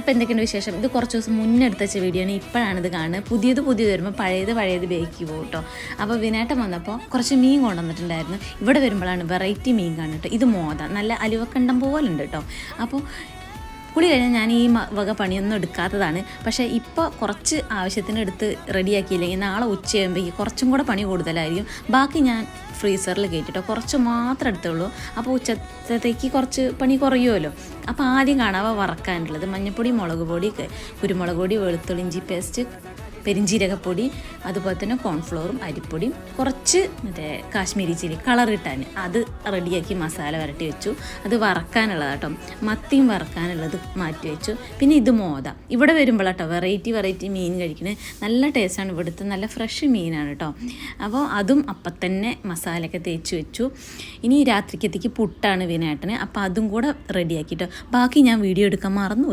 അപ്പോൾ എന്തൊക്കെയുണ്ട് വിശേഷം? ഇത് കുറച്ച് ദിവസം മുന്നേ എടുത്ത് വെച്ച വീഡിയോ ആണ്. ഇപ്പോഴാണ് ഇത് കാണുന്നത്. പുതിയത് വരുമ്പോൾ പഴയത് ബേക്ക് പോകും കേട്ടോ. അപ്പോൾ വിനേട്ടം വന്നപ്പോൾ കുറച്ച് മീൻ കൊണ്ടുവന്നിട്ടുണ്ടായിരുന്നു. ഇവിടെ വരുമ്പോഴാണ് വെറൈറ്റി മീൻ കാണുന്നത്. ഇത് മോത നല്ല അലുവക്കണ്ടം പോലെ ഉണ്ട് കേട്ടോ. അപ്പോൾ കുളി കഴിഞ്ഞാൽ ഞാൻ ഈ വക പണിയൊന്നും എടുക്കാത്തതാണ്. പക്ഷേ ഇപ്പോൾ കുറച്ച് ആവശ്യത്തിന് എടുത്ത് റെഡിയാക്കിയില്ലെങ്കിൽ നാളെ ഉച്ചയാകുമ്പോഴേക്ക് കുറച്ചും കൂടെ പണി കൂടുതലായിരിക്കും. ബാക്കി ഞാൻ ഫ്രീസറിൽ കയറ്റിട്ടോ കുറച്ച് മാത്രം എടുത്തുള്ളൂ. അപ്പോൾ ഉച്ചത്തേക്ക് കുറച്ച് പണി കുറയുമല്ലോ. അപ്പോൾ ആദ്യം കാണാവ വറക്കാനുള്ളത് മഞ്ഞൾപ്പൊടി, മുളക് പൊടി, കുരുമുളക് പൊടി, വെളുത്തുള്ളി ഇഞ്ചി പേസ്റ്റ്, പെരിഞ്ചീരകപ്പൊടി, അതുപോലെ തന്നെ കോൺഫ്ലോറും അരിപ്പൊടിയും കുറച്ച് കാശ്മീരി ചില്ലി കളർ ഇട്ടാൻ അത് റെഡിയാക്കി മസാല വരട്ടി വെച്ചു. അത് വറക്കാനുള്ളത് കേട്ടോ. മത്തിയും വറക്കാനുള്ളത് മാറ്റി വെച്ചു. പിന്നെ ഇത് മോത ഇവിടെ വരുമ്പോഴാട്ടോ വെറൈറ്റി മീൻ കഴിക്കുന്നത്. നല്ല ടേസ്റ്റാണ്. ഇവിടുത്തെ നല്ല ഫ്രഷ് മീനാണ് കേട്ടോ. അപ്പോൾ അതും അപ്പം തന്നെ മസാലയൊക്കെ തേച്ച് വെച്ചു. ഇനി രാത്രിക്കത്തേക്ക് പുട്ടാണ് വിനേട്ടന്. അപ്പോൾ അതും കൂടെ റെഡിയാക്കിട്ടോ. ബാക്കി ഞാൻ വീഡിയോ എടുക്കാൻ മറന്നു.